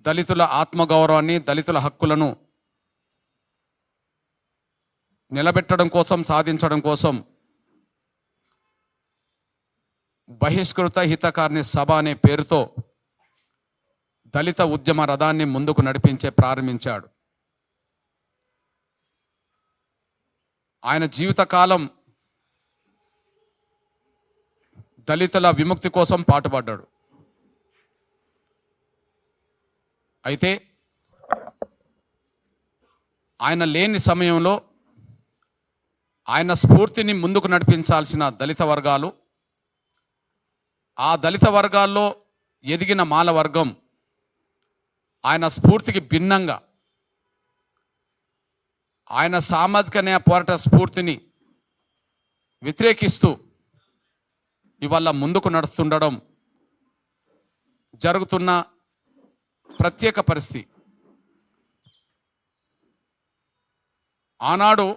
దళితుల ఆత్మగౌరవాన్ని, దళితుల హక్కులను నిలబెట్టడం కోసం, సాధించడం కోసం బహిష్కృత హితకారిణి సభ అనే పేరుతో దళిత ఉద్యమ రథాన్ని ముందుకు ప్రారంభించాడు. ఆయన జీవితకాలం దళితుల విముక్తి కోసం పాటుపడ్డాడు. అయితే ఆయన లేని సమయంలో ఆయన స్ఫూర్తిని ముందుకు నడిపించాల్సిన దళిత వర్గాలు, ఆ దళిత వర్గాల్లో ఎదిగిన మాల వర్గం ఆయన స్ఫూర్తికి భిన్నంగా, ఆయన సామాజిక న్యాయ పోరాట స్ఫూర్తిని వ్యతిరేకిస్తూ ఇవాళ ముందుకు నడుస్తుండడం జరుగుతున్న ప్రత్యేక పరిస్థితి. ఆనాడు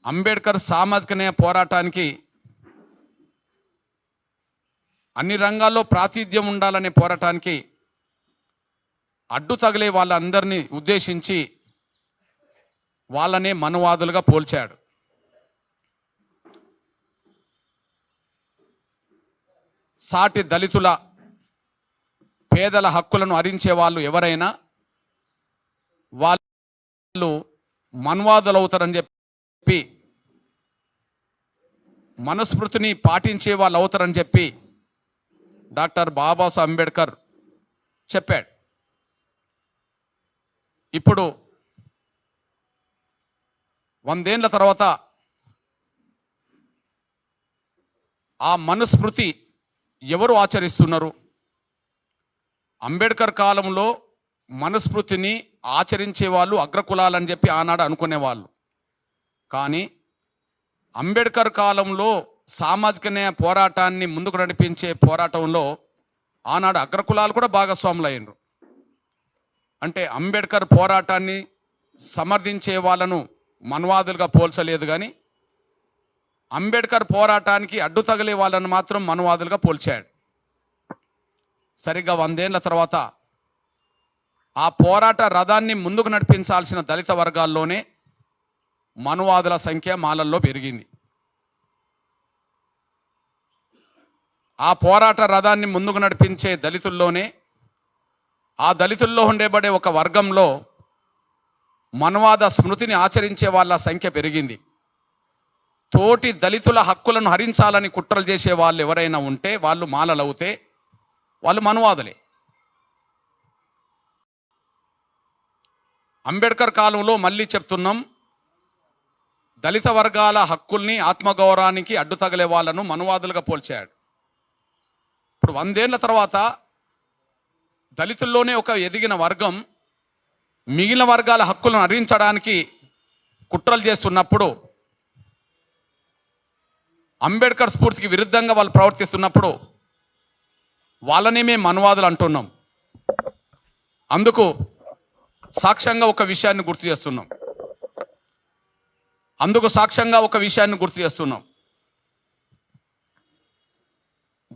అంబేద్కర్ సామాజిక న్యాయ పోరాటానికి అన్ని రంగాల్లో ప్రాతినిధ్యం ఉండాలనే పోరాటానికి అడ్డు తగిలే వాళ్ళందరినీ ఉద్దేశించి వాళ్ళనే మనువాదులుగా పోల్చాడు. సాటి దళితుల, పేదల హక్కులను హరించే వాళ్ళు ఎవరైనా వాళ్ళు మనువాదులు అవుతారని చెప్పి, మనుస్మృతిని పాటించే వాళ్ళు అవుతారని చెప్పి డాక్టర్ బాబాసాహెబ్ అంబేద్కర్ చెప్పాడు. ఇప్పుడు 100 ఏళ్ల తర్వాత ఆ మనుస్మృతి ఎవరు ఆచరిస్తున్నారు? అంబేద్కర్ కాలంలో మనుస్మృతిని ఆచరించే వాళ్ళు అగ్రకులాలని చెప్పి ఆనాడు అనుకునేవాళ్ళు. కానీ అంబేద్కర్ కాలంలో సామాజిక న్యాయ పోరాటాన్ని ముందుకు నడిపించే పోరాటంలో ఆనాడు అగ్రకులాలు కూడా భాగస్వాములు అయ్యారు. అంటే అంబేద్కర్ పోరాటాన్ని సమర్థించే వాళ్ళను మనువాదులుగా పోల్చలేదు, కానీ అంబేద్కర్ పోరాటానికి అడ్డు తగిలే వాళ్ళను మాత్రం మనువాదులుగా పోల్చాడు. సరిగ్గా 100 ఏళ్ల తర్వాత ఆ పోరాట రథాన్ని ముందుకు నడిపించాల్సిన దళిత వర్గాల్లోనే మనువాదుల సంఖ్య మాలల్లో పెరిగింది. ఆ పోరాట రథాన్ని ముందుకు నడిపించే దళితుల్లోనే, ఆ దళితుల్లో ఉండేబడే ఒక వర్గంలో మనువాద స్మృతిని ఆచరించే వాళ్ళ సంఖ్య పెరిగింది. తోటి దళితుల హక్కులను హరించాలని కుట్రలు చేసే వాళ్ళు ఎవరైనా ఉంటే వాళ్ళు మాలలవుతే వాళ్ళు మనువాదులే. అంబేద్కర్ కాలంలో మళ్ళీ చెప్తున్నాం, దళిత వర్గాల హక్కుల్ని, ఆత్మగౌరవానికి అడ్డు తగిలే వాళ్ళను మనువాదులుగా పోల్చాడు. ఇప్పుడు 100 ఏళ్ల తర్వాత దళితుల్లోనే ఒక ఎదిగిన వర్గం మిగిలిన వర్గాల హక్కులను హరించడానికి కుట్రలు చేస్తున్నప్పుడు, అంబేద్కర్ స్ఫూర్తికి విరుద్ధంగా వాళ్ళు ప్రవర్తిస్తున్నప్పుడు వాళ్ళనే మేము మనువాదులు అంటున్నాం. అందుకు సాక్ష్యంగా ఒక విషయాన్ని గుర్తు చేస్తున్నాం.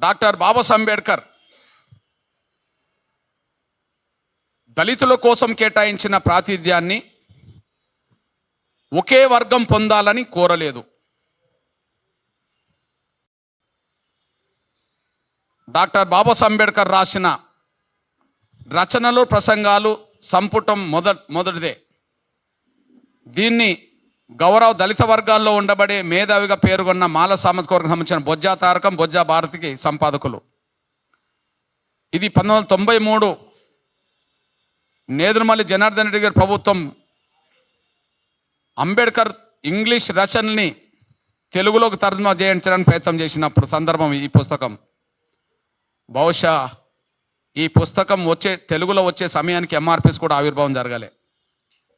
డాక్టర్ బాబాసాహెబ్ అంబేద్కర్ దళితుల కోసం కేటాయించిన ప్రాతినిధ్యాన్ని ఒకే వర్గం పొందాలని కోరలేదు. డాక్టర్ బాబాసాహెబ్ అంబేద్కర్ రాసిన రచనలు, ప్రసంగాలు సంపుటం మొదటిదే. దీన్ని గౌరవ దళిత వర్గాల్లో ఉండబడే మేధావిగా పేరుగొన్న మాల సామాజిక వర్గం సంబంధించిన బొజ్జా తారకం, బొజ్జా భారతికి సంపాదకులు. ఇది 1993 నేదురుమల్లి జనార్దన్ రెడ్డి గారి ప్రభుత్వం అంబేద్కర్ ఇంగ్లీష్ రచనల్ని తెలుగులోకి తర్జుమా చేయించడానికి ప్రయత్నం చేసినప్పుడు సందర్భం ఈ పుస్తకం. బహుశా ఈ పుస్తకం తెలుగులో వచ్చే సమయానికి ఎంఆర్పిఎస్ కూడా ఆవిర్భావం జరగాలి.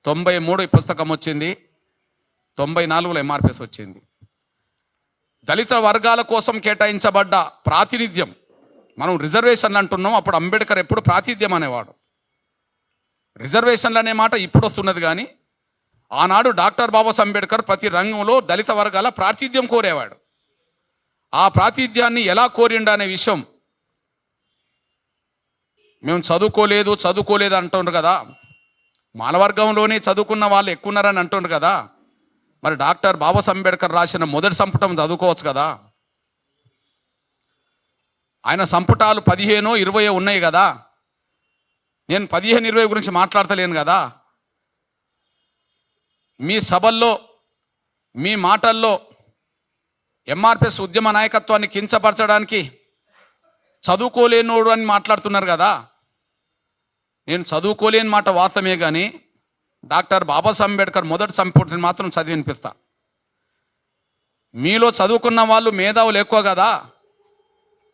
93 ఈ పుస్తకం వచ్చింది, 94లో ఎంఆర్పిఎస్ వచ్చింది. దళిత వర్గాల కోసం కేటాయించబడ్డ ప్రాతినిధ్యం, మనం రిజర్వేషన్లు అంటున్నాం, అప్పుడు అంబేద్కర్ ఎప్పుడు ప్రాతినిధ్యం అనేవాడు. రిజర్వేషన్లు అనే మాట ఇప్పుడు వస్తున్నది, కానీ ఆనాడు డాక్టర్ బాబాసాహెబ్ అంబేద్కర్ ప్రతి రంగంలో దళిత వర్గాల ప్రాతినిధ్యం కోరేవాడు. ఆ ప్రాతినిధ్యాన్ని ఎలా కోరిండు అనే విషయం మేము చదువుకోలేదు అంటుండ్రు కదా, మాలవర్గంలోనే చదువుకున్న వాళ్ళు ఎక్కువ ఉన్నారని అంటుండ్రు కదా, మరి డాక్టర్ బాబాసాహెబ్ అంబేద్కర్ రాసిన మొదటి సంపుటం చదువుకోవచ్చు కదా. ఆయన సంపుటాలు 15, 20 ఉన్నాయి కదా. నేను 15, 20 గురించి మాట్లాడతలేను కదా. మీ సభల్లో మీ మాటల్లో ఎంఆర్పిఎస్ ఉద్యమ నాయకత్వాన్ని కించపరచడానికి చదువుకోలేనోడు అని మాట్లాడుతున్నారు కదా. నేను చదువుకోలేని మాట వాస్తవమే కానీ డాక్టర్ బాబాసాహెబ్ అంబేద్కర్ మొదటి సంపుటిని మాత్రం చదివి వినిపిస్తా. మీలో చదువుకున్న వాళ్ళు మేధావులు ఎక్కువ కదా,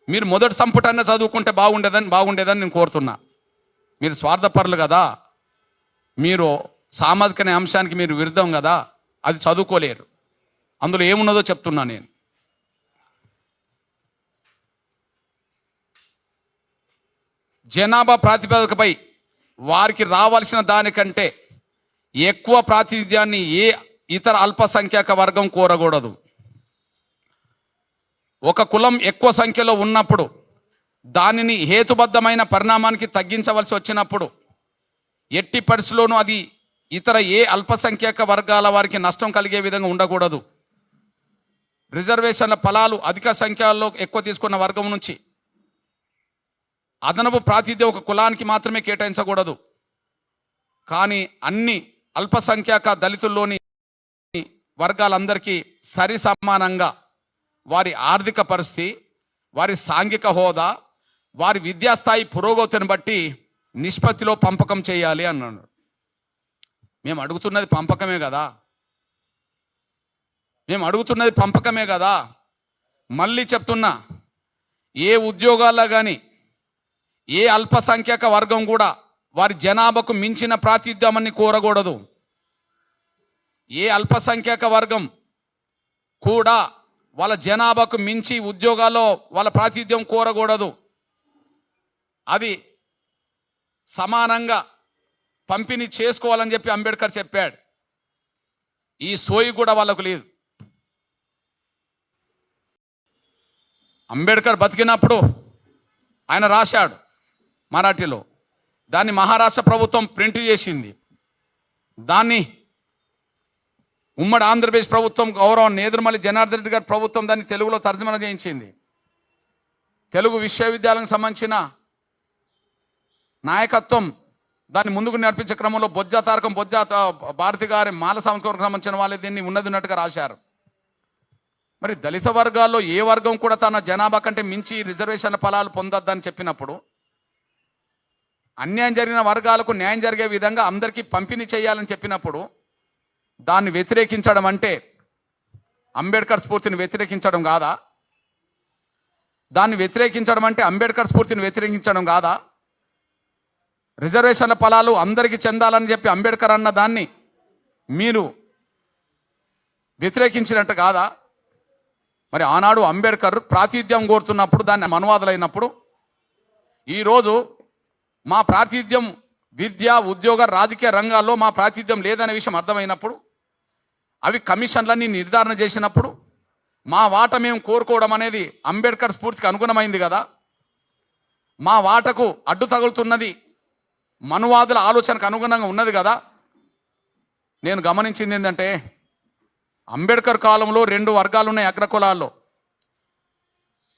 మీరు మొదటి సంపుటాన్ని చదువుకుంటే బాగుండేదని నేను కోరుతున్నా. మీరు స్వార్థపరులు కదా, మీరు సామాజిక అంశానికి మీరు విరుద్ధం కదా, అది చదువుకోలేరు. అందులో ఏమున్నదో చెప్తున్నా నేను. జనాభా ప్రాతిపదికపై వారికి రావాల్సిన దానికంటే ఎక్కువ ప్రాతినిధ్యాన్ని ఏ ఇతర అల్పసంఖ్యాక వర్గం కోరకూడదు. ఒక కులం ఎక్కువ సంఖ్యలో ఉన్నప్పుడు దానిని హేతుబద్ధమైన పరిణామానికి తగ్గించవలసి వచ్చినప్పుడు ఎట్టి పరిస్థితుల్లోనూ అది ఇతర ఏ అల్పసంఖ్యాక వర్గాల వారికి నష్టం కలిగే విధంగా ఉండకూడదు. రిజర్వేషన్ల ఫలాలు అధిక సంఖ్యలో ఎక్కువ తీసుకున్న వర్గం నుంచి అదనపు ప్రాతినిధ్యం ఒక కులానికి మాత్రమే కేటాయించకూడదు. కానీ అన్ని అల్పసంఖ్యాక దళితుల్లోని వర్గాలందరికీ సరి సమానంగా వారి ఆర్థిక పరిస్థితి, వారి సాంఘిక హోదా, వారి విద్యాస్థాయి పురోగతిని బట్టి నిష్పత్తిలో పంపకం చేయాలి అన్నాడు. మేము అడుగుతున్నది పంపకమే కదా. మళ్ళీ చెప్తున్నా, ఏ ఉద్యోగాల్లో కానీ ఏ అల్పసంఖ్యాక వర్గం కూడా వారి జనాభాకు మించిన ప్రాతినిధ్యాన్ని కోరకూడదు. ఏ అల్పసంఖ్యాక వర్గం కూడా వాళ్ళ జనాభాకు మించి ఉద్యోగాల్లో వాళ్ళ ప్రాతినిధ్యం కోరకూడదు. అది సమానంగా పంపిణీ చేసుకోవాలని చెప్పి అంబేద్కర్ చెప్పాడు. ఈ సోయి కూడా వాళ్ళకు లేదు. అంబేద్కర్ బతికినప్పుడు ఆయన రాశాడు మరాఠీలో, దాన్ని మహారాష్ట్ర ప్రభుత్వం ప్రింట్ చేసింది. దాన్ని ఉమ్మడి ఆంధ్రప్రదేశ్ ప్రభుత్వం గౌరవం నేదురుమల్లి జనార్దన్ రెడ్డి గారి ప్రభుత్వం దాన్ని తెలుగులో తర్జుమా చేయించింది. తెలుగు విశ్వవిద్యాలయానికి సంబంధించిన నాయకత్వం దాన్ని ముందుకు నడిపించే క్రమంలో బొజ్జ భారతి గారి మాల సంస్కరణకు సంబంధించిన వాళ్ళే దీన్ని ఉన్నట్టుగా రాశారు. మరి దళిత వర్గాల్లో ఏ వర్గం కూడా తన జనాభా కంటే మించి రిజర్వేషన్ల ఫలాలు పొందొద్దని చెప్పినప్పుడు, అన్యాయం జరిగిన వర్గాలకు న్యాయం జరిగే విధంగా అందరికీ పంపిణీ చేయాలని చెప్పినప్పుడు దాన్ని వ్యతిరేకించడం అంటే అంబేద్కర్ స్ఫూర్తిని వ్యతిరేకించడం కాదా? దాన్ని వ్యతిరేకించడం అంటే అంబేద్కర్ స్ఫూర్తిని వ్యతిరేకించడం కాదా? రిజర్వేషన్ల ఫలాలు అందరికీ చెందాలని చెప్పి అంబేద్కర్ అన్న దాన్ని మీరు వ్యతిరేకించినట్టు కాదా? మరి ఆనాడు అంబేద్కర్ ప్రాతినిధ్యం కోరుతున్నప్పుడు దాన్ని అనువాదులైనప్పుడు, ఈరోజు మా ప్రాతినిధ్యం విద్య, ఉద్యోగ, రాజకీయ రంగాల్లో మా ప్రాతినిధ్యం లేదనే విషయం అర్థమైనప్పుడు, అవి కమిషన్లన్నీ నిర్ధారణ చేసినప్పుడు మా వాట మేము కోరుకోవడం అనేది అంబేద్కర్ స్ఫూర్తికి అనుగుణమైంది కదా. మా వాటకు అడ్డు తగులుతున్నది మనువాదుల ఆలోచనకు అనుగుణంగా ఉన్నది కదా. నేను గమనించింది ఏంటంటే, అంబేద్కర్ కాలంలో 2 వర్గాలు ఉన్నాయి అగ్రకులాల్లో.